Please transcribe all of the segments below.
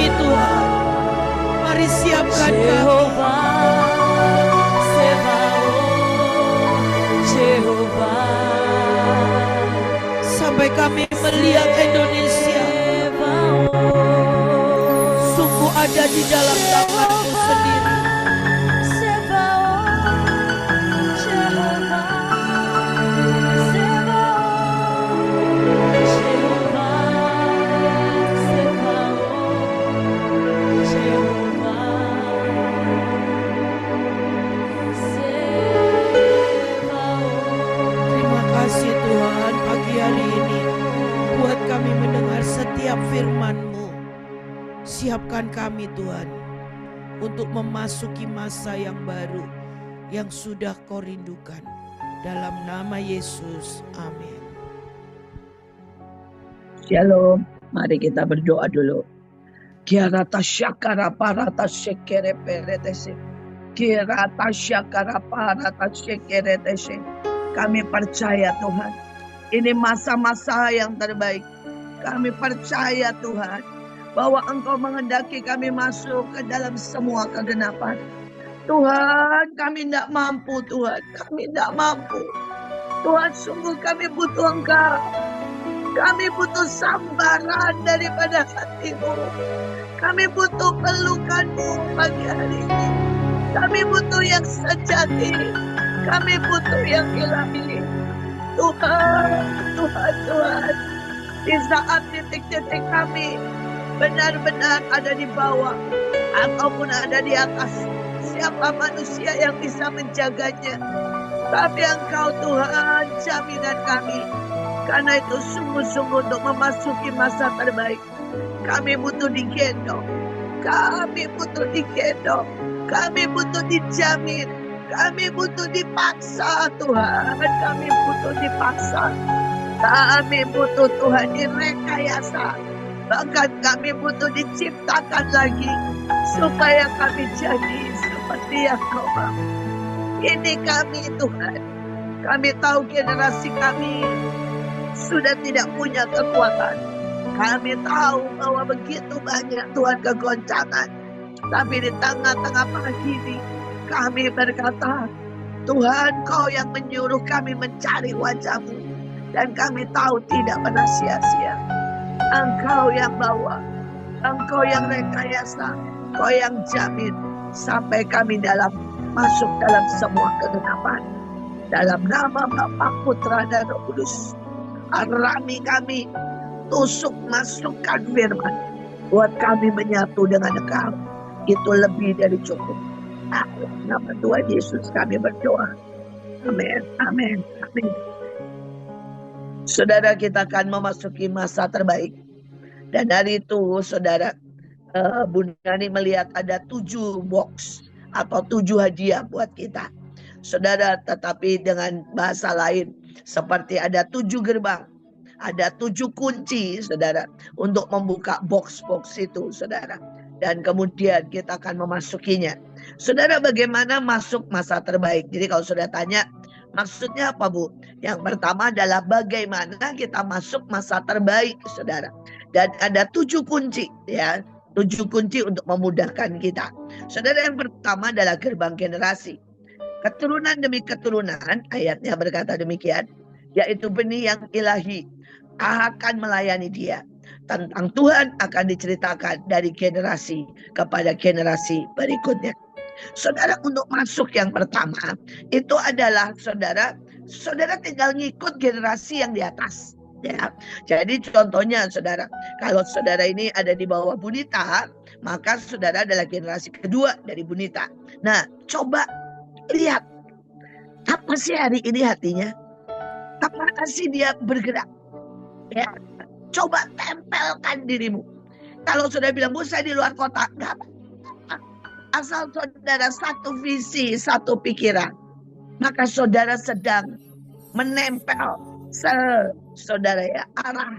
kami Tuhan. Mari siapkan kami. Jehovah Sebaot, Jehovah Sampai kami melihat Indonesia sungguh ada di dalam tangan-Mu sendiri. Terima kasih Tuhan pagi hari ini buat kami mendengar setiap firman-Mu. Siapkan kami Tuhan untuk memasuki masa yang baru yang sudah Kau rindukan. Dalam nama Yesus, amin. Shalom, mari kita berdoa dulu. Kirata syakara parata syekere peretese. Kirata syakara parata syekere tese. Kami percaya Tuhan, ini masa-masa yang terbaik. Kami percaya Tuhan, bahwa Engkau menghendaki kami masuk ke dalam semua kegenapan. Tuhan, kami tidak mampu Tuhan, kami tidak mampu. Tuhan, sungguh kami butuh Engkau. Kami butuh sambaran daripada hati-Mu. Kami butuh pelukan-Mu pagi hari ini. Kami butuh yang sejati. Kami butuh yang ilahi. Tuhan, Tuhan, Tuhan. Di saat titik-titik kami benar-benar ada di bawah ataupun ada di atas, siapa manusia yang bisa menjaganya? Tapi Engkau Tuhan, jaminan kami. Karena itu sungguh-sungguh untuk memasuki masa terbaik, kami butuh digendong. Kami butuh digendong. Kami butuh dijamin. Kami butuh dipaksa Tuhan. Kami butuh dipaksa. Kami butuh Tuhan direkayasa. Bahkan kami butuh diciptakan lagi supaya kami jadi seperti yang Kau mau. Ini kami Tuhan. Kami tahu generasi kami sudah tidak punya kekuatan. Kami tahu bahwa begitu banyak Tuhan kegoncangan. Tapi di tengah-tengah pagi ini kami berkata, Tuhan Kau yang menyuruh kami mencari wajah-Mu. Dan kami tahu tidak pernah sia-sia. Engkau yang bawa, Engkau yang rekayasa, Kau yang jamin sampai kami masuk dalam semua kegenapan. Dalam nama Bapa, Putra dan Roh Kudus, arami kami, tusuk masukkan firman, buat kami menyatu dengan Engkau. Itu lebih dari cukup. Dalam nama Tuhan Yesus kami berdoa. Amin, amin, amin. Saudara, kita akan memasuki masa terbaik. Dan hari itu saudara, Bunda Nani melihat ada 7 box atau 7 hadiah buat kita. Saudara, tetapi dengan bahasa lain, seperti ada 7 gerbang. Ada 7 kunci saudara, untuk membuka box-box itu saudara. Dan kemudian kita akan memasukinya. Saudara, bagaimana masuk masa terbaik? Jadi kalau saudara tanya, maksudnya apa Bu? Yang pertama adalah bagaimana kita masuk masa terbaik saudara. Dan ada 7 kunci ya. 7 kunci untuk memudahkan kita. Saudara, yang pertama adalah gerbang generasi. Keturunan demi keturunan, ayatnya berkata demikian, yaitu benih yang ilahi akan melayani Dia. Tentang Tuhan akan diceritakan dari generasi kepada generasi berikutnya. Saudara, untuk masuk yang pertama itu adalah saudara tinggal ngikut generasi yang di atas ya. Jadi contohnya saudara, kalau saudara ini ada di bawah Bunita, maka saudara adalah generasi kedua dari Bunita. Nah, coba lihat apa sih hari ini hatinya, apa sih dia bergerak ya. Coba tempelkan dirimu. Kalau sudah bilang, Bu saya di luar kota, enggak apa-apa. Asal saudara satu visi, satu pikiran, maka saudara sedang menempel saudara ya, arah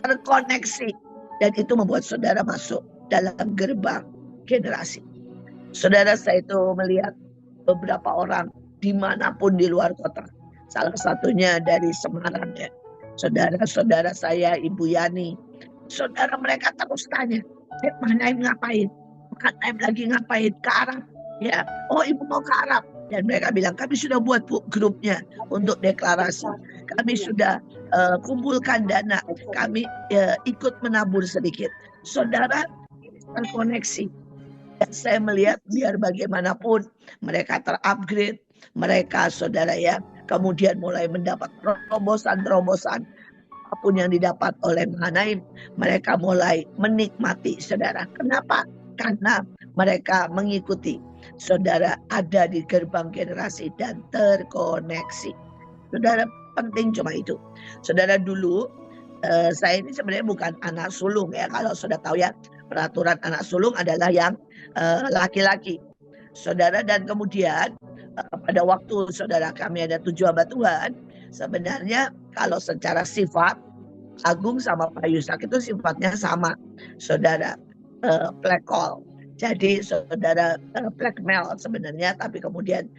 terkoneksi. Dan itu membuat saudara masuk dalam gerbang generasi. Saudara, saya itu melihat beberapa orang dimanapun di luar kota. Salah satunya dari Semarang ya. Saudara-saudara saya, Ibu Yani, saudara mereka terus tanya, Mahanaim ngapain? Mahanaim lagi ngapain? Ke Arab. Ya, oh ibu mau ke Arab. Dan mereka bilang, kami sudah buat grupnya untuk deklarasi. Kami sudah kumpulkan dana. Kami ikut menabur sedikit. Saudara terkoneksi. Dan saya melihat biar bagaimanapun mereka terupgrade. Mereka saudara ya, kemudian mulai mendapat terobosan-terobosan. Apapun yang didapat oleh Mahanaim, mereka mulai menikmati saudara. Kenapa? Karena mereka mengikuti saudara ada di gerbang generasi dan terkoneksi. Saudara, penting cuma itu. Saudara, dulu saya ini sebenarnya bukan anak sulung ya. Kalau saudara tahu ya, peraturan anak sulung adalah yang laki-laki. Saudara, dan kemudian pada waktu saudara kami ada 7 hamba Tuhan, sebenarnya kalau secara sifat Agung sama Pak Yusak itu sifatnya sama, saudara, plekol. Jadi saudara blackmail sebenarnya, tapi kemudian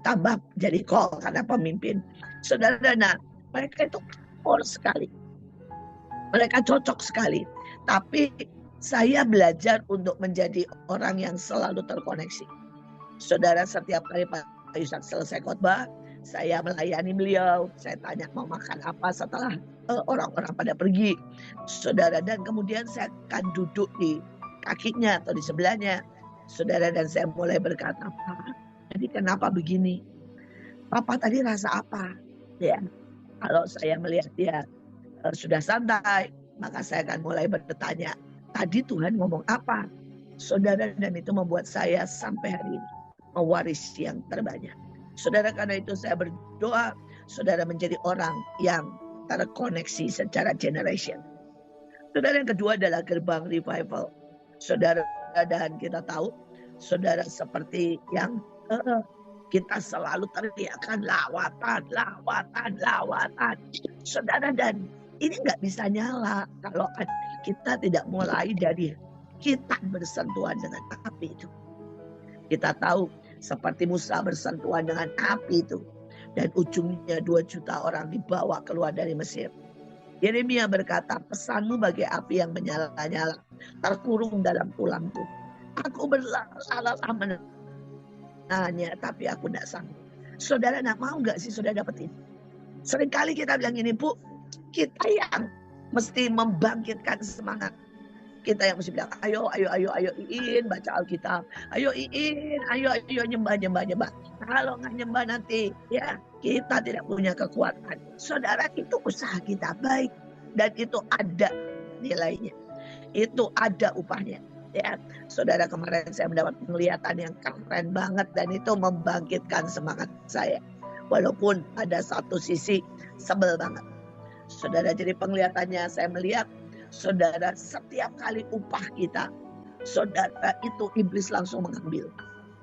tambah jadi call karena pemimpin. Saudara, nah mereka itu power sekali, mereka cocok sekali. Tapi saya belajar untuk menjadi orang yang selalu terkoneksi. Saudara, setiap kali Pak Yusak selesai khotbah, saya melayani beliau, saya tanya mau makan apa setelah orang-orang pada pergi, saudara, dan kemudian saya akan duduk di kakinya atau di sebelahnya, saudara, dan saya mulai berkata, Pak, jadi kenapa begini? Papa tadi rasa apa? Ya, kalau saya melihat dia sudah santai, maka saya akan mulai bertanya, tadi Tuhan ngomong apa? Saudara, dan itu membuat saya sampai hari ini mewarisi yang terbanyak. Saudara, karena itu saya berdoa saudara menjadi orang yang terkoneksi secara generation. Saudara, yang kedua adalah gerbang revival. Saudara, dan kita tahu saudara seperti yang kita selalu teriakan lawatan. Saudara, dan ini nggak bisa nyala kalau kita tidak mulai dari kita bersentuhan dengan api itu. Kita tahu seperti Musa bersentuhan dengan api itu. Dan ujungnya 2 juta orang dibawa keluar dari Mesir. Yeremia berkata, pesanmu bagai api yang menyala-nyala, terkurung dalam tulangku. Aku berlalah menahannya, tapi aku tidak sanggup. Saudara, mau nggak sih saudara dapetin? Seringkali kita bilang ini, Bu, kita yang mesti membangkitkan semangat. Kita yang mesti bilang, ayo Iin baca Alkitab. Ayo Iin, ayo nyembah. Kalau nggak nyembah nanti, ya kita tidak punya kekuatan. Saudara, itu usaha kita baik. Dan itu ada nilainya. Itu ada upahnya. Ya, saudara, kemarin saya mendapat penglihatan yang keren banget. Dan itu membangkitkan semangat saya. Walaupun ada satu sisi sebel banget. Saudara, jadi penglihatannya saya melihat, saudara, setiap kali upah kita, saudara, itu iblis langsung mengambil.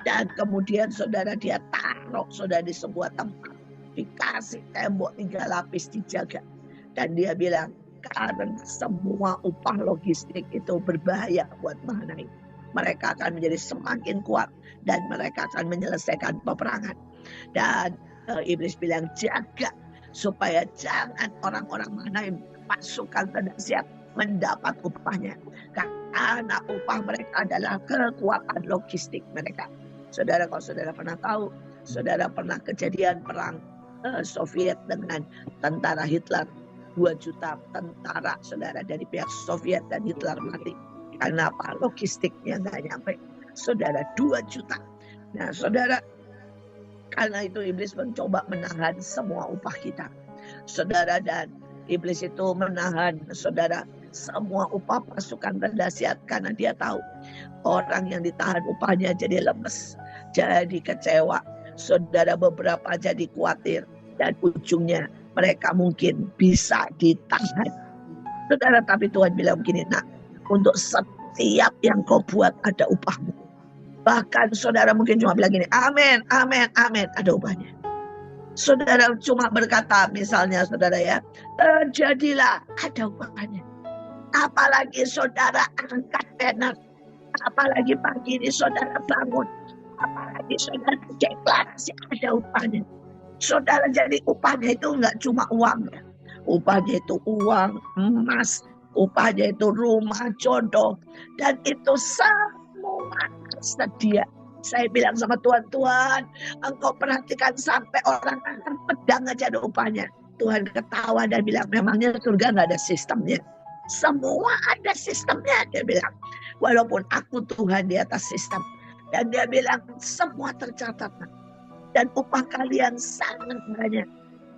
Dan kemudian saudara, dia taruh saudara di sebuah tempat, dikasih tembok 3 lapis dijaga. Dan dia bilang, karena semua upah logistik itu berbahaya buat Mahanaim. Mereka akan menjadi semakin kuat dan mereka akan menyelesaikan peperangan. Dan iblis bilang, jaga supaya jangan orang-orang Mahanaim, pasukan terdahsyat, mendapat upahnya. Karena upah mereka adalah kekuatan logistik mereka. Saudara, kalau saudara pernah tahu, saudara pernah kejadian perang Soviet dengan tentara Hitler. 2 juta tentara saudara dari pihak Soviet dan Hitler mati. Karena apa? Logistiknya nggak nyampe. Saudara, 2 juta. Nah saudara, karena itu iblis mencoba menahan semua upah kita. Saudara, dan iblis itu menahan saudara semua upah pasukan terdahsyat karena dia tahu orang yang ditahan upahnya jadi lemes, jadi kecewa. Saudara, beberapa jadi khawatir dan ujungnya mereka mungkin bisa ditahan. Saudara, tapi Tuhan bilang begini, untuk setiap yang kau buat ada upahmu. Bahkan saudara mungkin cuma bilang gini, amin, ada upahnya. Saudara cuma berkata misalnya saudara ya, terjadilah, ada upahnya. Apalagi saudara angkat banner, apalagi pagi ini saudara bangun, apalagi saudara deklarasi, ada upahnya. Saudara, jadi upahnya itu nggak cuma uang ya. Upahnya itu uang, emas, Upahnya itu rumah, jodoh, dan itu semua tersedia. Saya bilang sama Tuhan, Tuhan, Engkau perhatikan sampai orang angkat pedang aja ada upahnya. Tuhan ketawa dan bilang, memangnya surga nggak ada sistemnya? Semua ada sistemnya, dia bilang. Walaupun aku Tuhan di atas sistem. Dan dia bilang, semua tercatat. Dan upah kalian sangat banyak.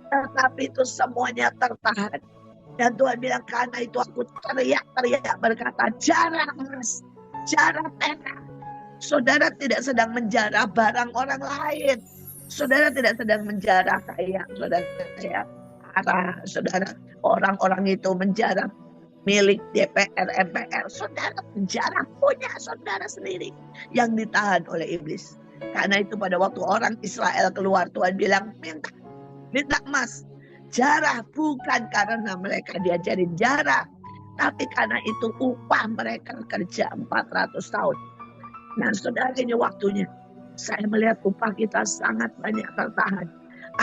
Tetapi itu semuanya tertahan. Dan Tuhan bilang, karena itu aku teriak-teriak berkata, jarah emas, jarah perak. Saudara tidak sedang menjarah barang orang lain. Saudara tidak sedang menjarah kayak saudara arah, saudara orang-orang itu menjarah milik DPR, MPR. Saudara menjarah punya saudara sendiri yang ditahan oleh iblis. Karena itu pada waktu orang Israel keluar, Tuhan bilang, minta emas. Jarah bukan karena mereka diajarin jarah, tapi karena itu upah mereka kerja 400 tahun. Nah saudara, ini waktunya. Saya melihat upah kita sangat banyak tertahan.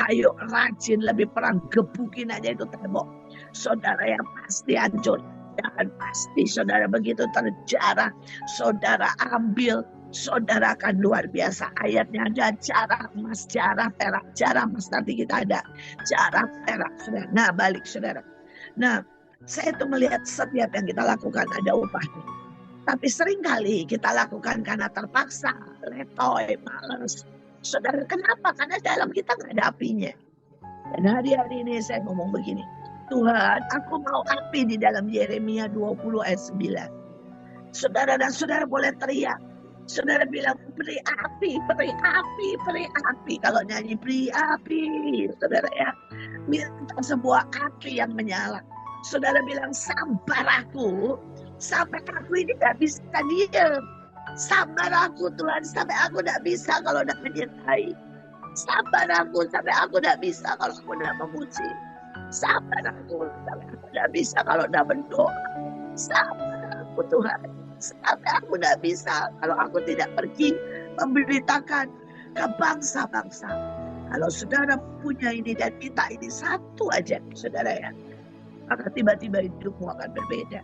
Ayo rajin lebih perang, gebukin aja itu tembok. Saudara yang pasti hancur. Dan pasti saudara begitu terjarah, saudara ambil, saudara akan luar biasa. Ayatnya ada jarah emas, jarah perak, jarah emas nanti kita ada. Jarah perak, saudara. Nah balik saudara. Nah saya itu melihat setiap yang kita lakukan ada upahnya. Tapi seringkali kita lakukan karena terpaksa, letoy, males. Saudara, kenapa? Karena dalam kita nggak ada apinya. Dan hari-hari ini saya ngomong begini, Tuhan, aku mau api di dalam Yeremia 20 ayat 9. Saudara dan saudara boleh teriak. Saudara bilang, beri api, beri api, beri api. Kalau nyanyi, beri api. Saudara ya, minta sebuah api yang menyala. Saudara bilang, sabar aku. Sampai aku ini gak bisa diam. Sabar aku Tuhan, sampai aku gak bisa kalau gak menyertai. Sabar aku sampai aku gak bisa kalau aku gak memuji. Sabar aku sampai aku gak bisa kalau gak berdoa. Sabar aku Tuhan, sampai aku gak bisa kalau aku tidak pergi memberitakan ke bangsa-bangsa. Kalau saudara punya ini dan minta ini satu aja saudara ya, maka tiba-tiba hidupmu akan berbeda.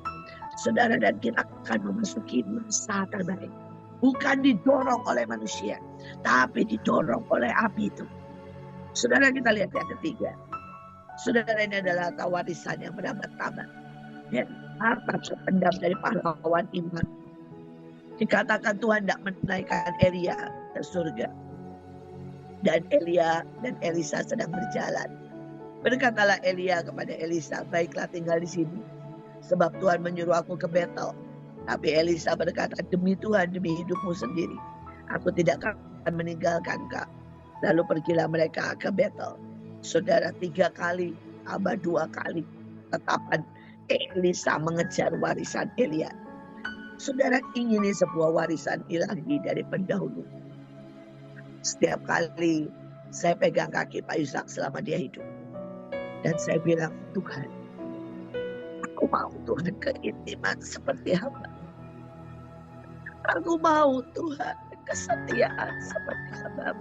Saudara, dan kita akan memasuki masa terbaik. Bukan didorong oleh manusia, tapi didorong oleh api itu. Saudara, kita lihat yang ketiga. Saudara, ini adalah warisan yang berabad-abad. Ya, harta terpendam dari pahlawan iman. Dikatakan Tuhan tidak menaikkan Elia ke surga. Dan Elia dan Elisa sedang berjalan. Berkatalah Elia kepada Elisa, baiklah tinggal di sini. Sebab Tuhan menyuruh aku ke Betel. Tapi Elisa berkata, demi Tuhan, demi hidupmu sendiri, aku tidak akan meninggalkan kau. Lalu pergilah mereka ke Betel. Saudara, 3 kali, 2 kali. Tetapan Elisa mengejar warisan Elia. Saudara, ingini sebuah warisan ilahi dari pendahulu. Setiap kali saya pegang kaki Pak Yusak selama dia hidup. Dan saya bilang, Tuhan, aku mau Tuhan keintiman seperti hamba. Aku mau Tuhan kesetiaan seperti hamba.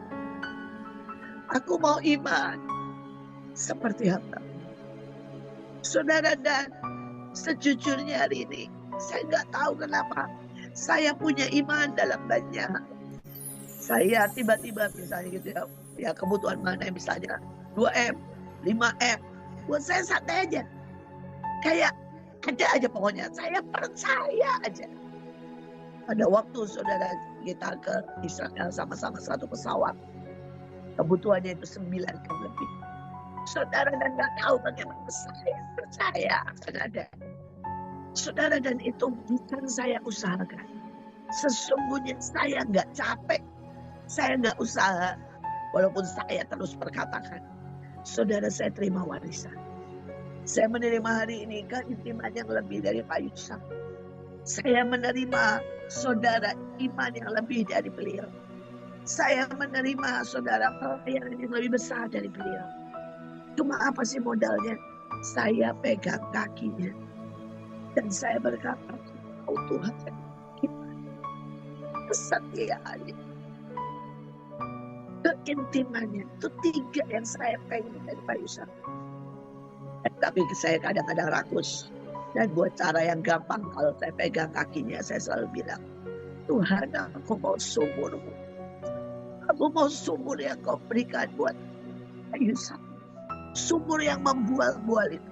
Aku mau iman seperti hamba. Saudara, dan sejujurnya hari ini saya nggak tahu kenapa saya punya iman dalam banyak hal. Saya tiba-tiba misalnya gitu ya kebutuhan mana misalnya 2M, 5M, buat saya santai aja. Kayak ada aja pokoknya, saya percaya aja. Pada waktu saudara kita ke Israel sama-sama satu pesawat, kebutuhannya itu 9 kali lebih. Saudara, dan gak tahu bagaimana saya percaya akan ada. Saudara, dan itu bukan saya usahakan. Sesungguhnya saya gak capek, saya gak usaha, walaupun saya terus perkatakan, saudara, saya terima warisan. Saya menerima hari ini keintiman yang lebih dari Pak Yusak. Saya menerima saudara iman yang lebih dari beliau. Saya menerima saudara pelayanan yang lebih besar dari beliau. Cuma apa sih modalnya? Saya pegang kakinya. Dan saya berkata, oh Tuhan, kesetiaannya, keintimannya, itu 3 yang saya pengen dari Pak Yusak. Tapi saya kadang-kadang rakus. Dan buat cara yang gampang, kalau saya pegang kakinya, saya selalu bilang, Tuhan, aku mau sumur-Mu. Aku mau sumur yang Kau berikan buat kayu sakti. Sumur yang membual-bual itu.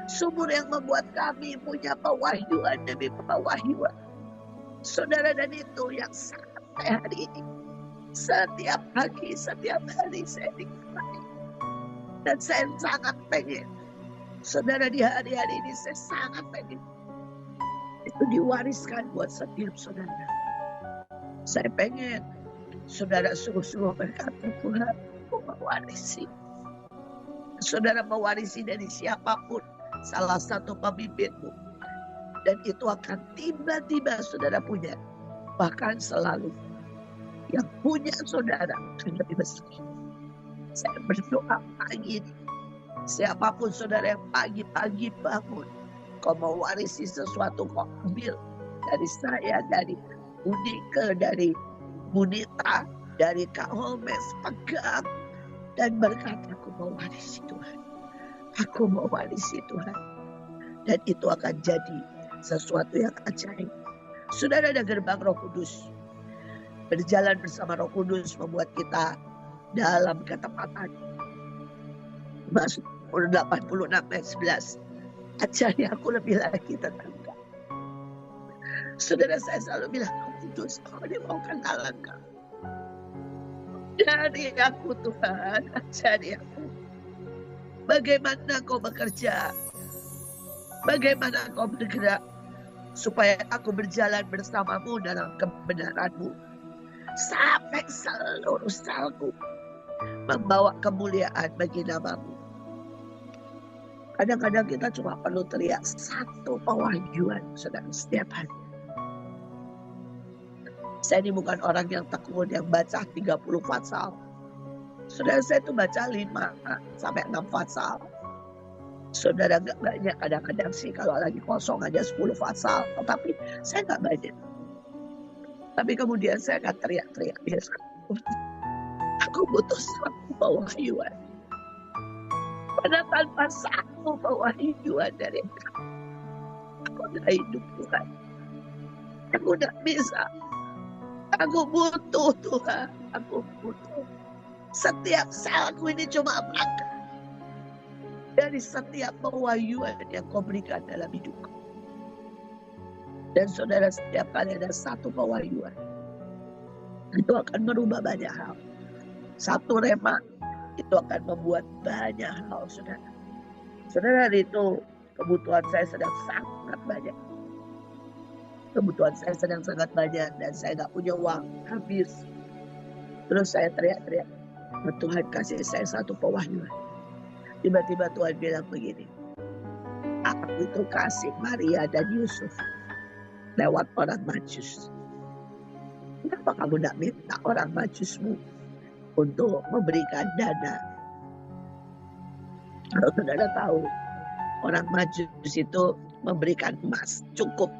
Sumur yang membuat kami punya pewahyuan demi pewahyuan. Saudara, dan itu yang sampai hari ini. Setiap pagi, setiap hari saya nikmati. Dan saya sangat pengen. Saudara, di hari-hari ini saya sangat pengen. Itu diwariskan buat setiap saudara. Saya pengen. Saudara sungguh-sungguh berkata, Tuhan, aku mewarisi. Saudara mewarisi dari siapapun salah satu pemimpinmu. Dan itu akan tiba-tiba saudara punya. Bahkan selalu yang punya saudara akan lebih besar. Saya berdoa pagi ini. Siapapun saudara yang pagi-pagi bangun. Kau mewarisi sesuatu, kau ambil. Dari saya, dari Unike, dari Munita, dari Kak Holmes, pegang. Dan berkata, aku mau warisi Tuhan. Aku mau warisi Tuhan. Dan itu akan jadi sesuatu yang ajaib. Saudara, ada gerbang Roh Kudus. Berjalan bersama Roh Kudus membuat kita dalam ketepatan. Mazmur 86 ayat 11. Ajari aku lebih lagi tentang Kau. Saudara, saya selalu bilang, Roh Kudus, aku mau kenal Engkau. Ajari aku Tuhan, ajari aku. Bagaimana Kau bekerja, bagaimana Kau bergerak, supaya aku berjalan bersama-Mu dalam kebenaran-Mu. Sampai seluruh salku membawa kemuliaan bagi nama-Mu. Kadang-kadang kita cuma perlu teriak satu pewahyuan, saudara, setiap hari. Saya ini bukan orang yang tekun yang baca 30 fatsal. Saudara, saya itu baca 5 sampai 6 fatsal. Saudara, gak banyak, kadang-kadang sih kalau lagi kosong aja 10 fatsal. Tetapi saya gak banyak. Tapi kemudian saya akan teriak-teriak. Aku butuh satu pewahyuan. Karena tanpa satu pewahyuan dari Engkau, aku gak hidup Tuhan. Aku gak bisa. Aku butuh Tuhan, aku butuh. Setiap salku ini cuma berangkat dari setiap pewahyuan yang Kau berikan dalam hidupku. Dan saudara, setiap kali ada satu pewahyuan, itu akan merubah banyak hal. Satu rema, itu akan membuat banyak hal, saudara. Saudara, itu kebutuhan saya sedang sangat banyak. Kebutuhan saya sedang sangat banyak dan saya gak punya uang, habis. Terus saya teriak-teriak, Tuhan kasih saya satu pewahyuan. Tiba-tiba Tuhan bilang begini, aku itu kasih Maria dan Yusuf lewat orang Majus. Kenapa kamu gak minta orang Majusmu untuk memberikan dana? Kalau saudara tahu, orang Majus itu memberikan emas cukup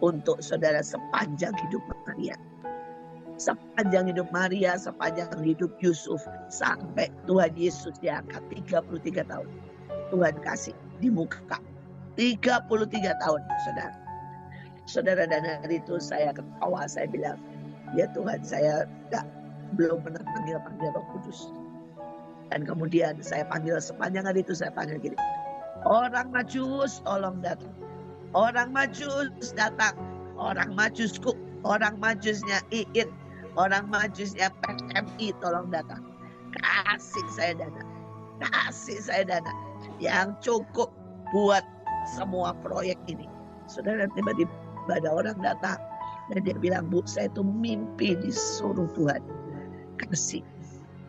untuk saudara sepanjang hidup Maria. Sepanjang hidup Maria, sepanjang hidup Yusuf, sampai Tuhan Yesus diangkat 33 tahun. Tuhan kasih di muka 33 tahun, saudara. Saudara, dan hari itu saya ketawa, saya bilang, ya Tuhan, saya belum pernah panggil Roh Kudus. Dan kemudian saya panggil, sepanjang hari itu saya panggil gini, orang Majus tolong datang. Orang Majus datang, orang Majusku, orang Majusnya Iit, orang Majusnya PMI tolong datang. Kasih saya dana yang cukup buat semua proyek ini. Saudara, tiba-tiba ada orang datang dan dia bilang, Bu, saya itu mimpi disuruh Tuhan kasih.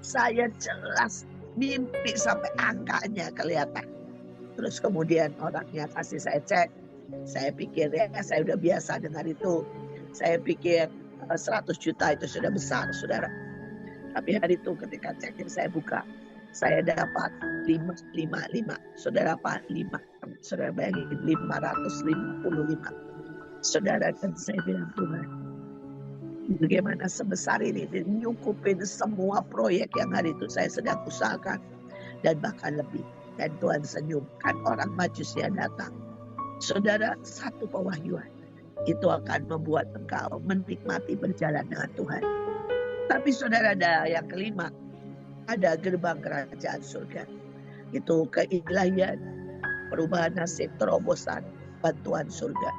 Saya jelas mimpi sampai angkanya kelihatan. Terus kemudian orangnya kasih saya cek. Saya pikir ya, saya udah biasa dengar itu. Saya pikir 100 juta itu sudah besar, saudara. Tapi hari itu ketika ceknya saya buka, saya dapat 555. Saudara, apa? 5. Saudara bayangin, 555. Saudara, dan saya bilang, Tuhan, bagaimana sebesar ini nyukupin semua proyek yang hari itu saya sedang usahakan dan bahkan lebih. Dan Tuhan senyum, kan orang Majusnya datang. Saudara, satu pewahyuan itu akan membuat engkau menikmati berjalan dengan Tuhan. Tapi saudara, ada yang kelima, ada gerbang kerajaan surga. Itu keilahian, perubahan nasib, terobosan, bantuan surga.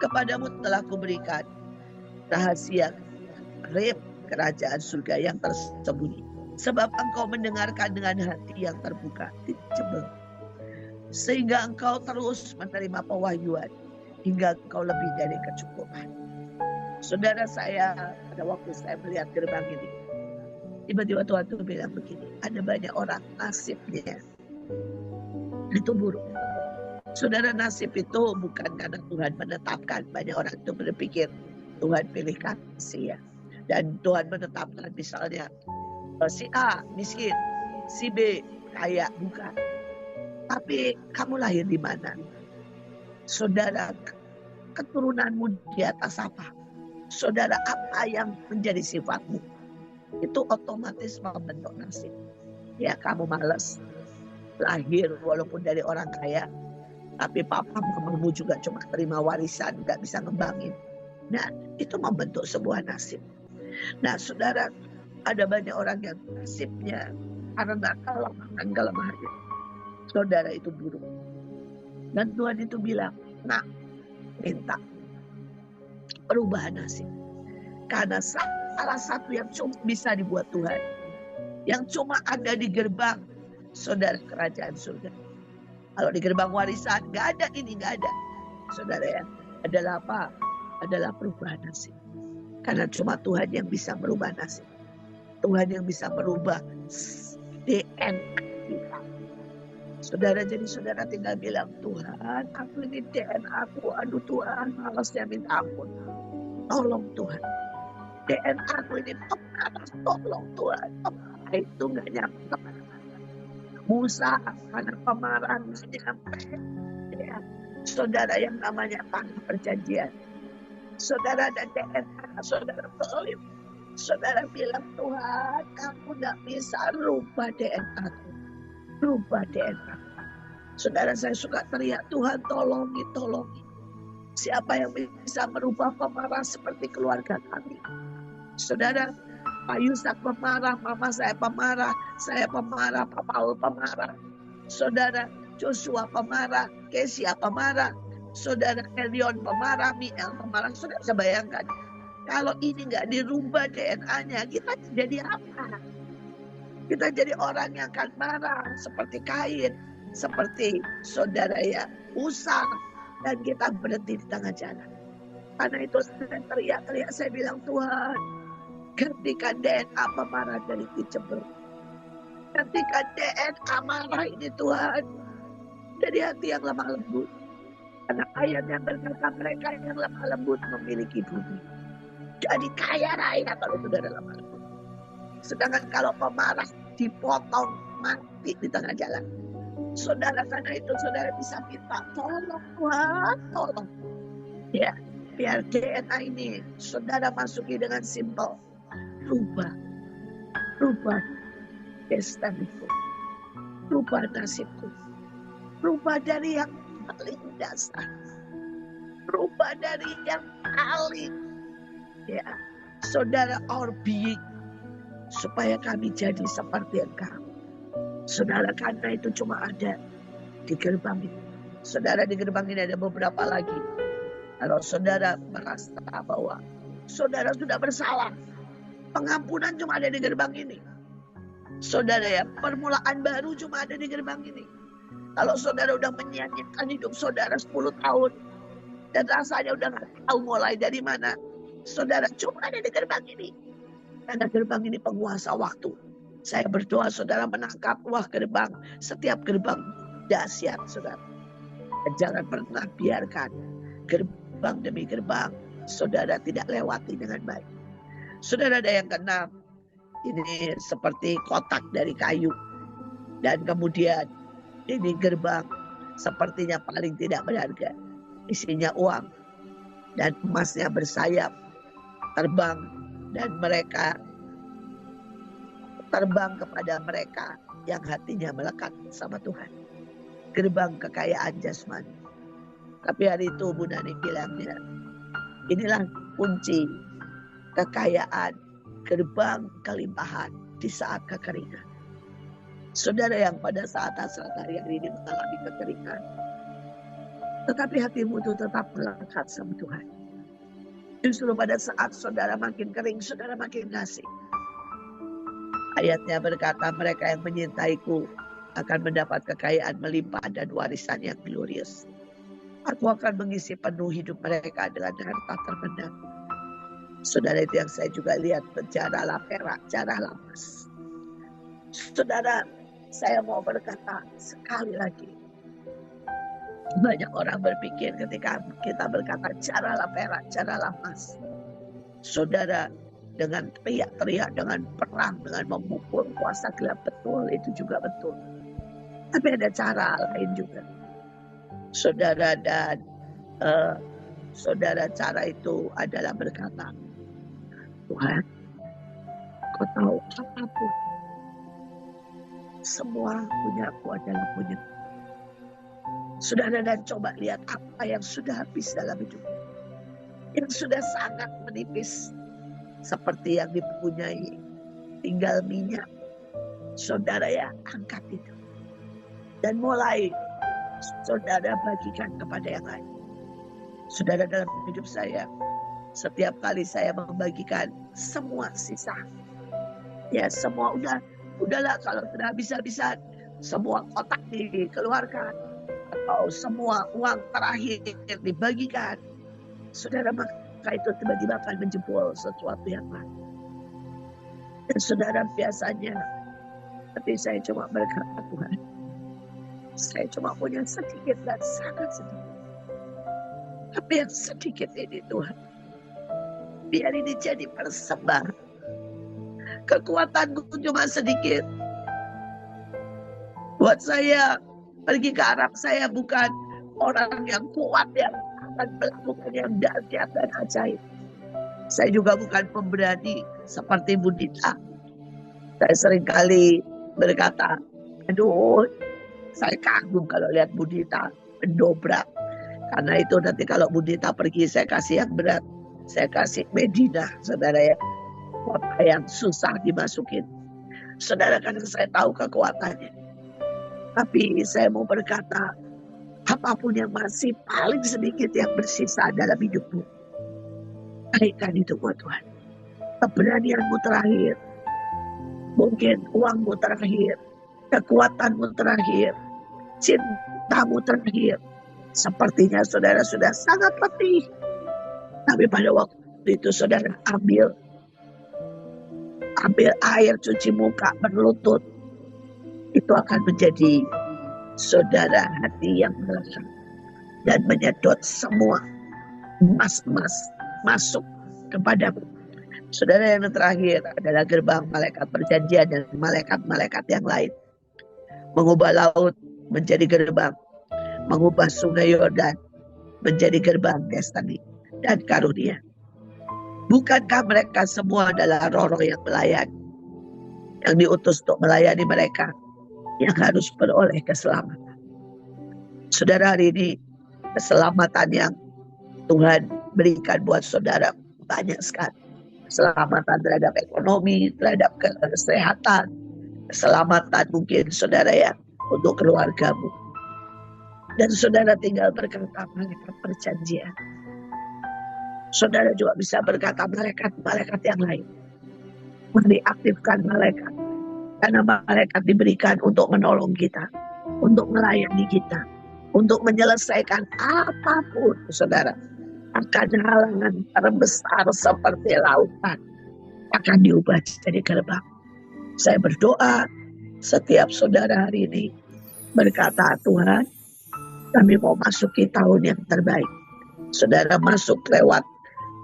Kepadamu telah kuberikan rahasia rib kerajaan surga yang tersembunyi. Sebab engkau mendengarkan dengan hati yang terbuka, dicebel. Sehingga engkau terus menerima pewahyuan hingga engkau lebih dari kecukupan. Saudara, saya pada waktu saya melihat gerbang ini, tiba-tiba Tuhan tuh bilang begini, ada banyak orang nasibnya itu buruk. Saudara, nasib itu bukan karena Tuhan menetapkan. Banyak orang itu berpikir Tuhan pilih kasih ya. Dan Tuhan menetapkan misalnya si A miskin, si B kaya, bukan. Tapi kamu lahir di mana? Saudara, keturunanmu di atas apa? Saudara, apa yang menjadi sifatmu? Itu otomatis membentuk nasib. Ya, kamu malas lahir walaupun dari orang kaya, tapi papa mamamu juga cuma terima warisan, nggak bisa ngembangin. Nah, itu membentuk sebuah nasib. Nah, saudara, ada banyak orang yang nasibnya karena kelemahannya. Saudara, itu buruk. Dan Tuhan itu bilang, nah, minta perubahan nasib. Karena salah satu yang cuma bisa dibuat Tuhan, yang cuma ada di gerbang saudara kerajaan surga. Kalau di gerbang warisan nggak ada ini, nggak ada. Saudara ya, adalah apa? Adalah perubahan nasib. Karena cuma Tuhan yang bisa merubah nasib. Tuhan yang bisa merubah DNA kita. Saudara, jadi saudara tinggal bilang, Tuhan, aku ini DNA aku, aduh Tuhan, malasnya minta ampun. Tolong Tuhan. DNA aku ini pemalas, tolong Tuhan. Itu nggak nyampe. Musa karena pemarah nggak nyampe. Ya. Saudara, yang namanya tanah perjanjian. Saudara ada DNA, saudara belum. Saudara bilang, Tuhan, kamu nggak bisa rubah DNA. Rubah DNA. Saudara, saya suka teriak, Tuhan tolongi, tolongi. Siapa yang bisa merubah pemarah seperti keluarga kami? Saudara, Pak Yusak pemarah, mama saya pemarah, Pak Paul pemarah. Saudara, Joshua pemarah, Kesia pemarah. Saudara, Elion pemarah, Miel pemarah. Saudara, bisa bayangkan, kalau ini nggak dirubah DNA-nya, kita jadi apa? Kita jadi orang yang akan marah, seperti Kain, seperti saudara ya, Musa, dan kita berhenti di tengah jalan. Karena itu saya teriak-teriak, saya bilang, Tuhan, gantikan DNA pemarah dari Kicebel. Gantikan DNA marah ini Tuhan dari hati yang lemah lembut. Karena ayat yang berkata mereka yang lemah lembut memiliki bumi. Jadi kaya raya kalau saudara lemah lembut. Sedangkan kalau pemarah dipotong mati di tengah jalan. Saudara, karena itu saudara bisa minta, tolong Tuhan, tolong. Ya, biar DNA ini saudara masuki dengan simpel. Rubah destiniku, rubah nasibku, rubah dari yang paling dasar, rubah dari yang paling ya, saudara, our being, supaya kami jadi seperti Engkau. Saudara, karena itu cuma ada di gerbang ini. Saudara, di gerbang ini ada beberapa lagi. Kalau saudara merasa bahwa saudara sudah bersalah, pengampunan cuma ada di gerbang ini. Saudara ya, permulaan baru cuma ada di gerbang ini. Kalau saudara udah menyanyikan hidup saudara 10 tahun, dan rasanya udah gak tahu mulai dari mana, saudara cuma ada di gerbang ini. Karena gerbang ini penguasa waktu. Saya berdoa saudara menangkap gerbang, setiap gerbang dahsyat saudara. Jangan pernah biarkan gerbang demi gerbang saudara tidak lewati dengan baik. Saudara, ada yang keenam, ini seperti kotak dari kayu. Dan kemudian ini gerbang sepertinya paling tidak berharga. Isinya uang dan emasnya bersayap, terbang, dan mereka terbang kepada mereka yang hatinya melekat sama Tuhan. Gerbang kekayaan jasmani. Tapi hari itu Bu Nani bilangnya, inilah kunci kekayaan, gerbang kelimpahan di saat kekeringan. Saudara yang pada saat-saat hari ini mengalami kekeringan, tetapi hatimu itu tetap melekat sama Tuhan. Justru pada saat saudara makin kering, saudara makin ngasih. Ayatnya berkata, mereka yang menyintaiku akan mendapat kekayaan melimpah dan warisan yang glorious. Aku akan mengisi penuh hidup mereka dengan harta terpendam. Saudara, itu yang saya juga lihat, jaralah perak, jaralah emas. Saudara, saya mau berkata sekali lagi. Banyak orang berpikir ketika kita berkata jaralah perak, jaralah emas. Saudara, dengan teriak-teriak, dengan perang, dengan memukul kuasa gelap, betul, itu juga betul. Tapi ada cara lain juga. Saudara, dan saudara, cara itu adalah berkata, Tuhan, Kau tahu apapun, semua punyaku adalah punya. Saudara, dan coba lihat apa yang sudah habis dalam hidup, yang sudah sangat menipis, seperti yang dipunyai tinggal minyak. Saudara, ya, angkat itu dan mulai saudara bagikan kepada yang lain. Saudara, dalam hidup saya, setiap kali saya membagikan semua sisa, ya semua udahlah, kalau sudah habis-habisan, semua kotak dikeluarkan, atau semua uang terakhir dibagikan, saudara, maka itu tiba-tiba akan menjebol sesuatu yang lain. Dan saudara, biasanya, tapi saya cuma berkata, Tuhan, saya cuma punya sedikit dan sangat sedikit. Tapi yang sedikit ini, Tuhan, biar ini jadi persembahan. Kekuatanku cuma sedikit. Buat saya, pergi ke Arab, saya bukan orang yang kuat yang akan melakukan yang dahsyat dan ajaib. Saya juga bukan pemberani seperti Bu Dita. Saya seringkali berkata, aduh, saya kagum kalau lihat Bu Dita mendobrak. Karena itu nanti kalau Bu Dita pergi, saya kasih yang berat. Saya kasih Medina, saudara, ya, kota yang susah dimasukin. Saudara, karena saya tahu kekuatannya. Tapi saya mau berkata, apapun yang masih paling sedikit yang bersisa dalam hidupmu, berikan itu buat Tuhan. Keberanianmu terakhir, mungkin uangmu terakhir, kekuatanmu terakhir, cintamu terakhir. Sepertinya saudara sudah sangat letih. Tapi pada waktu itu saudara ambil air, cuci muka, berlutut. Itu akan menjadi saudara hati yang melekat dan menyedot semua emas-emas masuk kepadamu. Saudara, yang terakhir adalah gerbang malaikat perjanjian dan malaikat-malaikat yang lain. Mengubah laut menjadi gerbang, mengubah sungai Yordan menjadi gerbang destiny dan karunia. Bukankah mereka semua adalah roh-roh yang melayani, yang diutus untuk melayani mereka yang harus beroleh keselamatan? Saudara, hari ini keselamatan yang Tuhan berikan buat saudara banyak sekali. Keselamatan terhadap ekonomi, terhadap kesehatan, keselamatan mungkin saudara ya untuk keluargamu. Dan saudara tinggal berkata malaikat perjanjian. Saudara juga bisa berkata malaikat-malaikat yang lain. Mari aktifkan malaikat. Karena malaikat diberikan untuk menolong kita, untuk melayani kita, untuk menyelesaikan apapun, saudara. Akan halangan terbesar seperti lautan akan diubah jadi gerbang. Saya berdoa setiap saudara hari ini berkata, Tuhan, kami mau masuki tahun yang terbaik. Saudara masuk lewat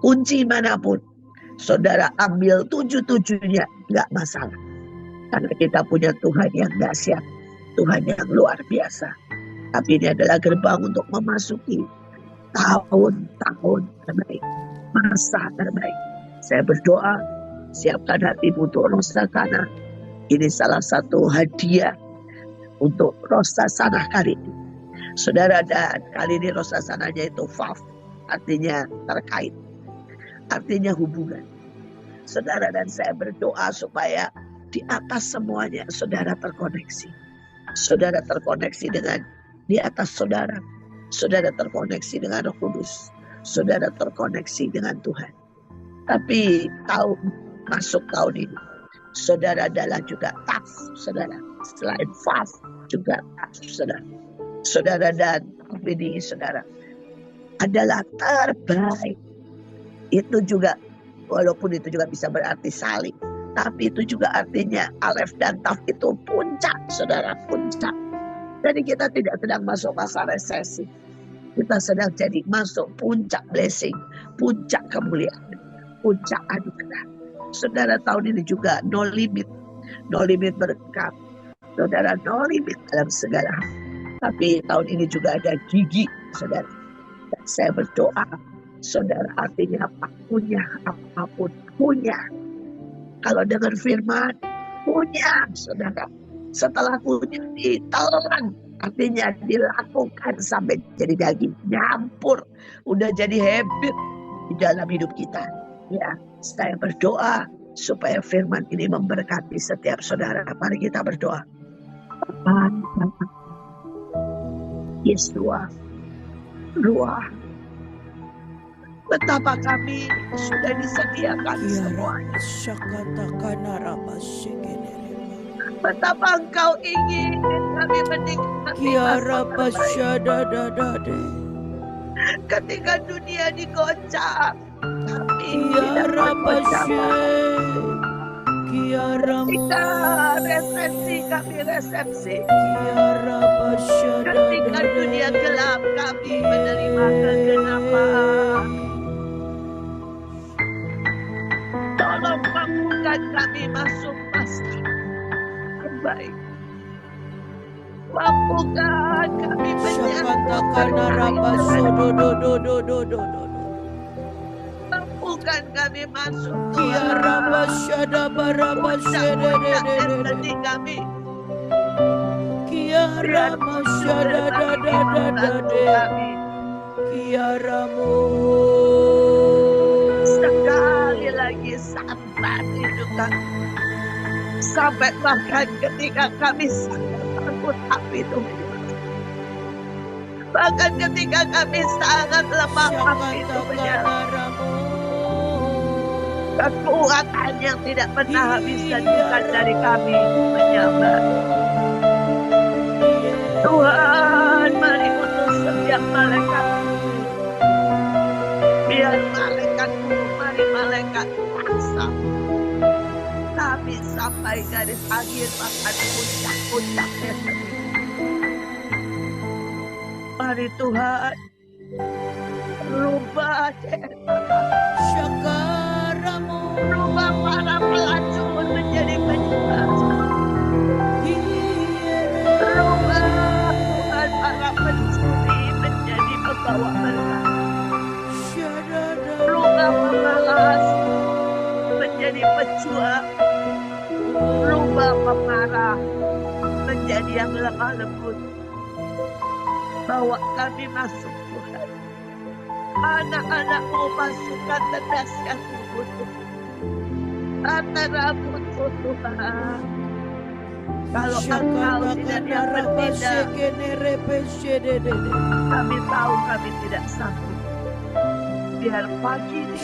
kunci manapun, saudara ambil 7-7-nya, gak masalah. Karena kita punya Tuhan yang dahsyat, Tuhan yang luar biasa. Tapi ini adalah gerbang untuk memasuki tahun-tahun terbaik, masa terbaik. Saya berdoa, siapkan hatimu untuk Rosh Hashanah. Ini salah satu hadiah untuk Rosh Hashanah kali ini. Saudara, dan kali ini rosasananya itu Vav, artinya terkait, artinya hubungan. Saudara, dan saya berdoa supaya di atas semuanya saudara terkoneksi. Saudara terkoneksi dengan di atas saudara. Saudara terkoneksi dengan Roh Kudus. Saudara terkoneksi dengan Tuhan. Tapi masuk tahun ini, saudara adalah juga Tav, saudara. Selain Vav juga Tav, saudara. Saudara, dan ini saudara adalah terbaik. Itu juga, walaupun itu juga bisa berarti salib, tapi itu juga artinya Alef dan Tav itu puncak, saudara, puncak. Jadi kita tidak sedang masuk masa resesi. Kita sedang jadi masuk puncak blessing, puncak kemuliaan, puncak anugerah. Saudara, tahun ini juga no limit berkat. Saudara, no limit dalam segala hal. Tapi tahun ini juga ada gigi, saudara. Dan saya berdoa, saudara, artinya apapun punya. Kalau dengar firman, punya, saudara. Setelah punya, ditelan. Artinya dilakukan sampai jadi daging. Nyampur. Udah jadi habit di dalam hidup kita. Ya, saya berdoa supaya firman ini memberkati setiap saudara. Mari kita berdoa. Yes, ruah. Betapa kami sudah disediakan semuanya. Betapa Engkau ingin kami menikmati ketika dunia digoncang, kami tidak ketika kami resepsi. Ketika dunia gelap, kami menerima kegelapan. Tolong mampukan kami masuk masa yang baik. Mampukan kami mampukan kami masuk kami. Sekali lagi sampai hidup kami, sampai bahkan ketika kami sangat takut, api itu menyala. Bahkan ketika kami sangat lemah, api itu menyala. Kekuatan yang tidak pernah bisa dibuka dari kami menyambar. Tuhan, mari utus setiap malaikat. Biar malaikatmu, mari malaikat paksa kami sampai garis akhir, bahkan puncak-puncaknya. Mari Tuhan, rubah rubah para pelacur menjadi penyembah. Rubah Tuhan para pencuri menjadi pembawa berkah. Rubah pemalas menjadi pejuang. Rubah pemarah menjadi yang lemah lembut. Bawa kami masuk, Tuhan. Anak-anak-Mu masukkan tedaskan tubuhmu. Antara rambutmu, Tuhan. Kalau Engkau tidak bertindak, kami tahu kami tidak sanggup. Biar pagi ini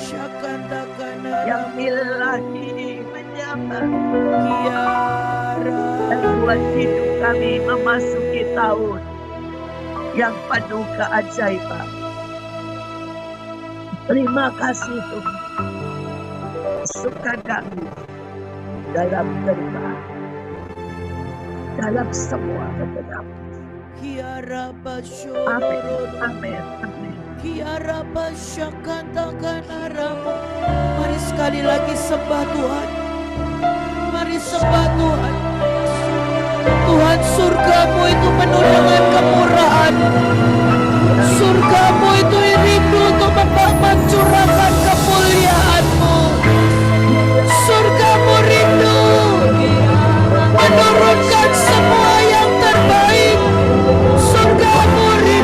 yang ilahi menyambar dan buat hidup kami memasuki tahun yang penuh keajaiban. Terima kasih Tuhan. Masukkan kami dalam derita, dalam semua kegelapan. Amin, amin, amin. Mari sekali lagi sembah Tuhan. Mari sembah Tuhan. Tuhan, surgamu itu penuh dengan kemurahan. Surgamu itu rindu untuk mencurahkan kemuliaan-Mu. Surgamu rindu menurunkan semua yang terbaik. Surgamu rindu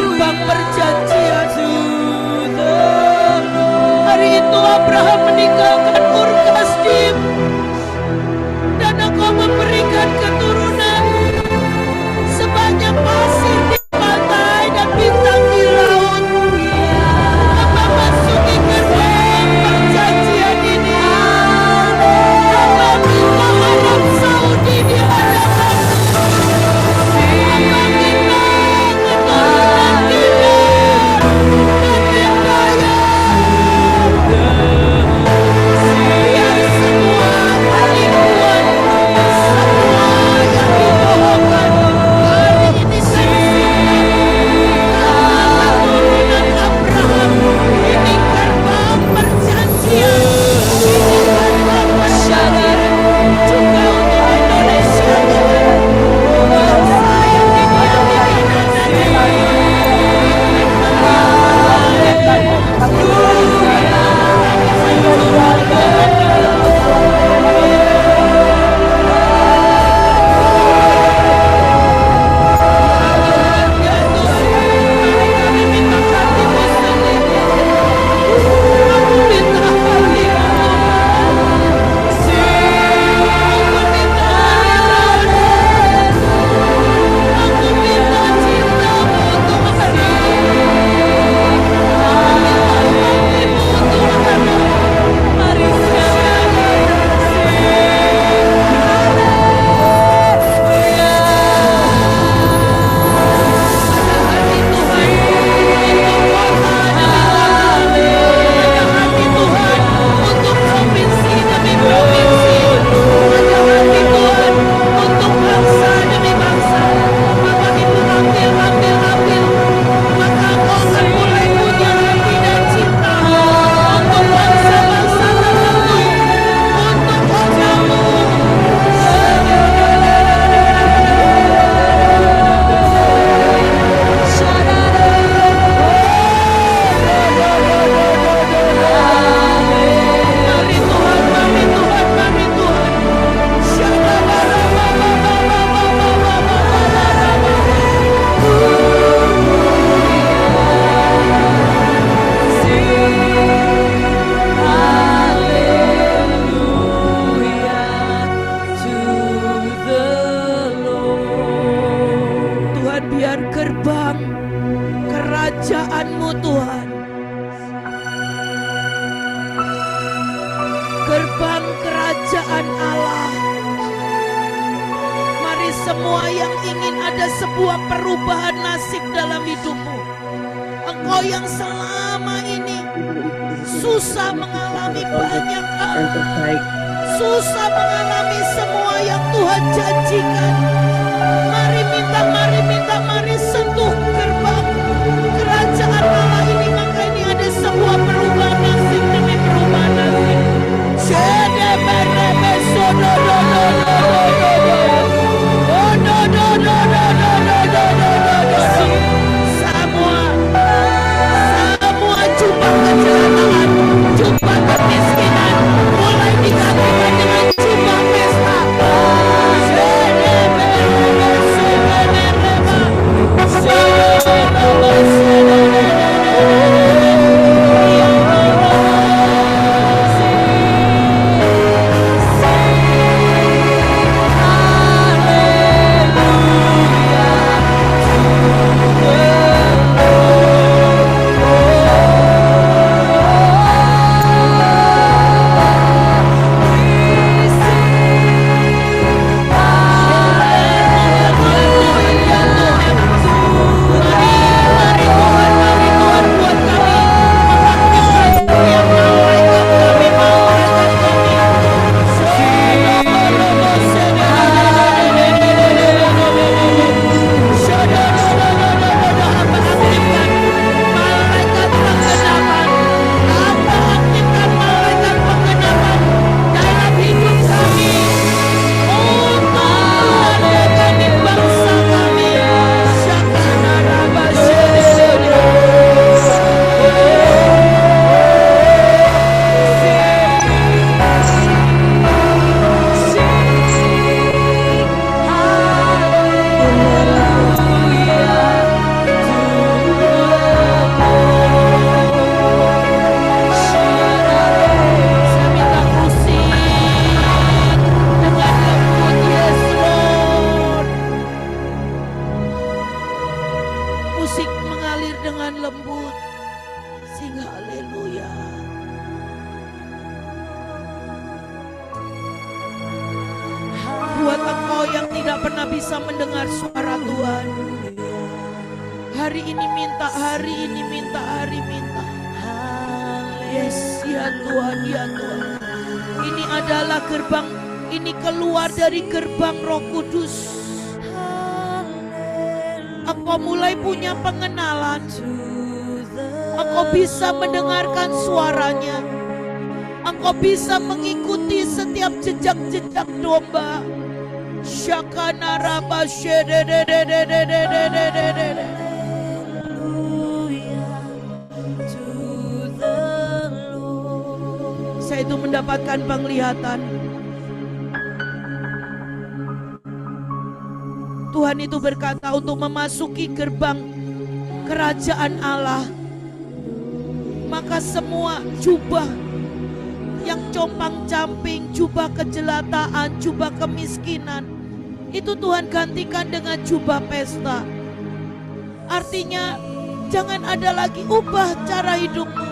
gerbang perjanjian. Hari itu Abraham meninggalkan Ur Kasdim dan Engkau memberikan keturunan sebanyak pasir di pantai dan bintang di laut. Hamba masuki gerbang perjanjian ini. Hamba minta Arab Saudi di hadapan. Hamba minta keturunan kita dan hidayah. Biar semua penipuan, semua yang dibohongkan hari ini keturunan Abraham. Ini gerbang perjanjian. Ini gerbang perjanjian juga untuk Indonesia, Tuhan. Bangsa yang didiami Tuhan, biar gerbang kerajaan-Mu, Tuhan, gerbang kerajaan Allah. Mari semua yang ingin ada sebuah perubahan nasib dalam hidupmu, engkau yang selama ini susah mengalami banyak hal, susah mengalami semua yang Tuhan janjikan. Mari sentuh gerbang kerajaan Allah ini. Maka ini ada sebuah perubahan nasib demi perubahan nasib. Semua jumpa kejahatan, jumpa kemiskinan mulai digantikan dengan jumpa pesta. musik mengalir dengan lembut. Sing haleluya. Buat engkau yang tidak pernah bisa mendengar suara Tuhan, hari ini minta, hari ini minta, hari minta. Yes, ya Tuhan, ya Tuhan. Ini adalah gerbang, ini keluar dari gerbang Roh Kudus. Engkau mulai punya pengenalan. Engkau bisa mendengarkan suaranya. Engkau bisa mengikuti setiap jejak-jejak domba. Syakana raba shedededededededededede. Saya itu mendapatkan penglihatan. Tuhan itu berkata untuk memasuki gerbang kerajaan Allah, maka semua jubah yang compang-camping, jubah kejelataan, jubah kemiskinan, itu Tuhan gantikan dengan jubah pesta. Artinya jangan ada lagi ubah cara hidupmu.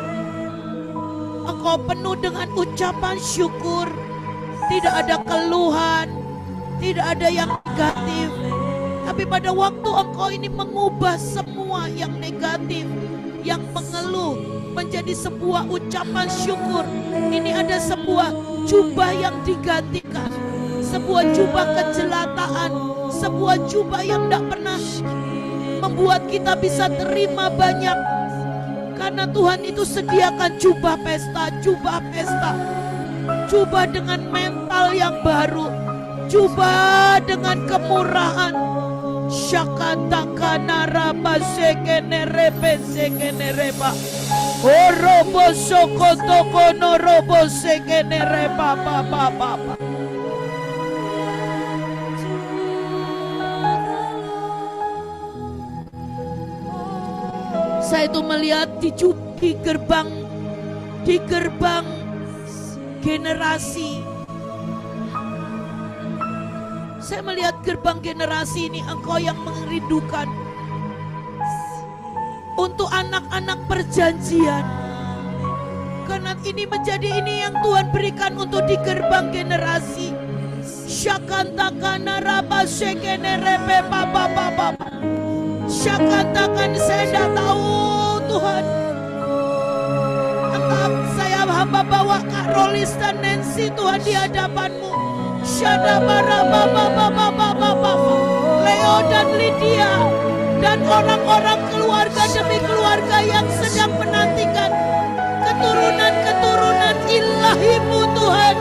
Engkau penuh dengan ucapan syukur, tidak ada keluhan, tidak ada yang negatif. Tapi pada waktu engkau ini mengubah semua yang negatif, yang mengeluh, menjadi sebuah ucapan syukur. Ini ada sebuah jubah yang digantikan, sebuah jubah kejelataan, sebuah jubah yang tidak pernah membuat kita bisa terima banyak. Karena Tuhan itu sediakan jubah pesta, jubah pesta, jubah dengan mental yang baru, jubah dengan kemurahan. Syakataka naraba sekene rebe sekene reba. Orobo sokotoko norobo sekene reba papa papa. Saya itu melihat di gerbang generasi. Saya melihat gerbang generasi ini, engkau yang merindukan untuk anak-anak perjanjian. Karena ini menjadi ini yang Tuhan berikan untuk di gerbang generasi. Syakantakana raba sekene rebe papa papa. Syakantakan, saya tidak tahu Tuhan. Entah saya hamba bawa Kak Rolis dan Nancy Tuhan di hadapan-Mu. Leo dan Lydia dan orang-orang keluarga demi keluarga yang sedang menantikan keturunan-keturunan ilahi-Mu Tuhan.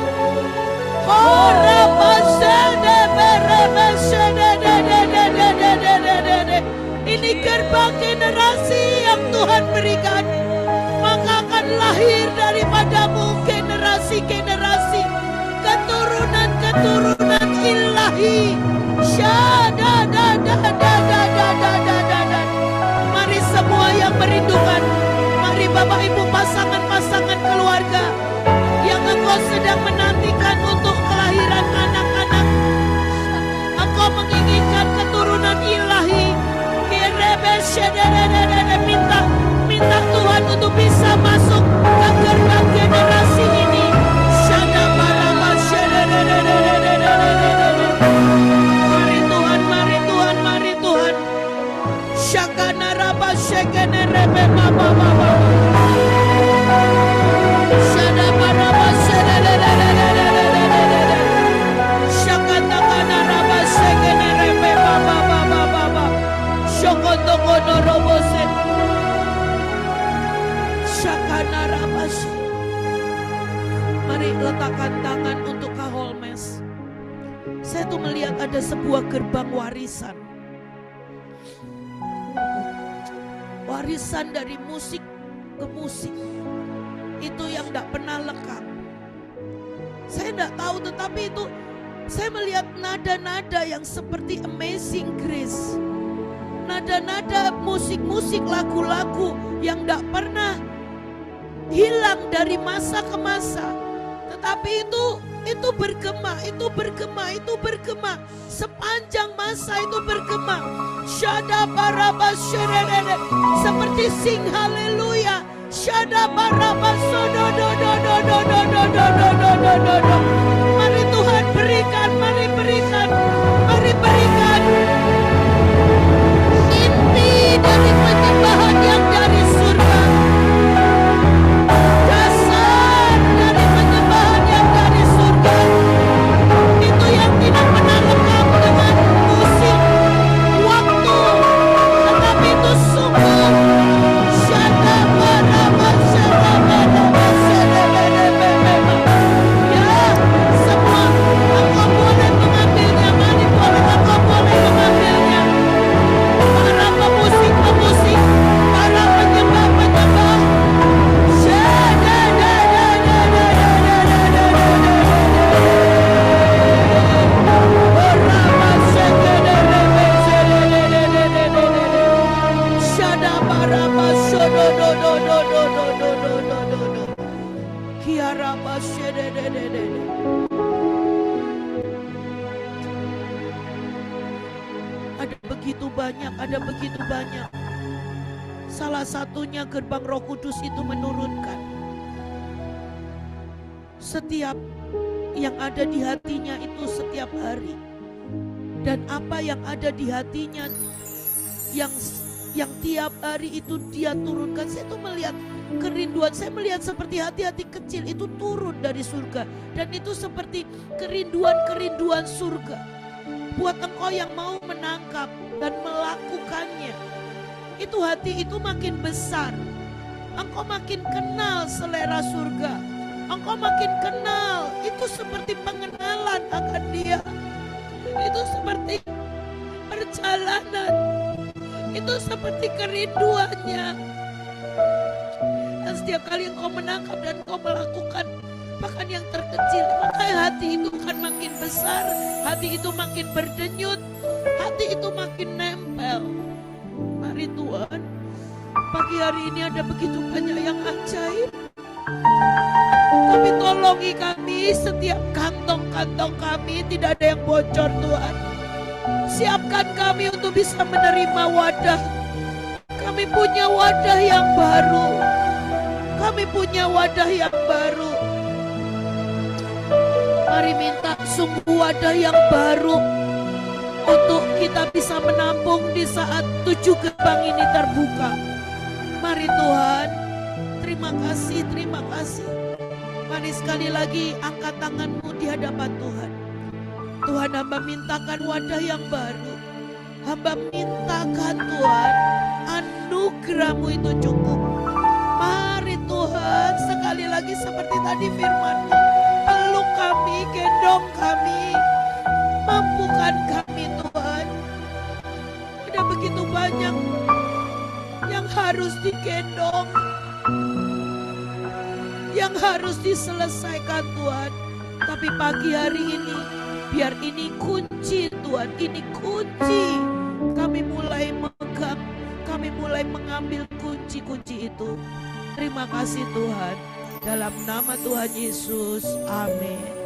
Ini gerbang generasi yang Tuhan berikan, maka akan lahir daripada-Mu generasi-generasi, keturunan-keturunan ilahi. Mari semua yang merindukan, mari Bapak Ibu pasangan-pasangan keluarga yang engkau sedang menantikan untuk kelahiran anak-anak. Engkau menginginkan keturunan ilahi. Minta Tuhan untuk bisa masuk ke gerbang generasi ini. Mari Tuhan, mari Tuhan, mari Tuhan. Syakana raba shekene rebe baba baba. Syadaba raba Syakatakana raba shekene rebe baba baba baba. Shokotoko no robose. Syakana raba. Mari letakkan tangan untuk Kaholmes. Saya tuh melihat ada sebuah gerbang warisan. Warisan dari musik ke musik. Itu yang tidak pernah lekang. Saya tidak tahu, tetapi itu saya melihat nada-nada yang seperti Amazing Grace. Nada-nada musik-musik, lagu-lagu yang tidak pernah hilang dari masa ke masa. Tetapi itu bergema, itu bergema, itu bergema. Sepanjang masa itu bergema. Shada baraba sherere. Seperti sing haleluya. Shada baraba sodo do do do do do do do do do do do do. Mari Tuhan berikan, mari berikan, mari berikan inti dari penyembahan yang dari surga. Dasar dari penyembahan yang dari surga. Itu yang tidak menangkap kamu dengan musik, waktu, tetapi itu sungguh. Shada baraba sherere sherere. Ya, semua engkau boleh mengambilnya, mari boleh engkau boleh mengambilnya. Para pemusik-pemusik, para penyembah-penyembah. Ada begitu banyak. Salah satunya gerbang Roh Kudus itu menurunkan setiap yang ada di hatinya itu setiap hari. Dan apa yang ada di hatinya yang tiap hari itu dia turunkan. Saya tuh melihat kerinduan, saya melihat seperti hati-hati kecil itu turun dari surga. Dan itu seperti kerinduan-kerinduan surga. Buat engkau yang mau menangkap dan melakukannya. Itu hati itu makin besar. Engkau makin kenal selera surga. Engkau makin kenal. Itu seperti pengenalan akan dia. Itu seperti perjalanan. Itu seperti kerinduannya. Dan setiap kali engkau menangkap dan engkau melakukan bahkan yang terkecil, maka hati itu akan makin besar, hati itu makin berdenyut, hati itu makin nempel. Mari Tuhan, pagi hari ini ada begitu banyak yang ajaib. Tapi tolongi kami, setiap kantong-kantong kami tidak ada yang bocor Tuhan. Siapkan kami untuk bisa menerima wadah. Kami punya wadah yang baru. Kami punya wadah yang baru. Mari minta sungguh wadah yang baru untuk kita bisa menampung di saat 7 gerbang ini terbuka. Mari Tuhan, terima kasih, terima kasih. Mari sekali lagi angkat tanganmu di hadapan Tuhan. Tuhan, hamba mintakan wadah yang baru. Hamba mintakan Tuhan, anugerah-Mu itu cukup. Mari Tuhan, sekali lagi seperti tadi firman-Mu, peluk kami, gendong kami, mampukan kami Tuhan. Ada begitu banyak yang harus digendong, yang harus diselesaikan Tuhan. Tapi pagi hari ini, biar ini kunci Tuhan, ini kunci. Kami mulai memegang, kami mulai mengambil kunci-kunci itu. Terima kasih Tuhan. Dalam nama Tuhan Yesus, amin.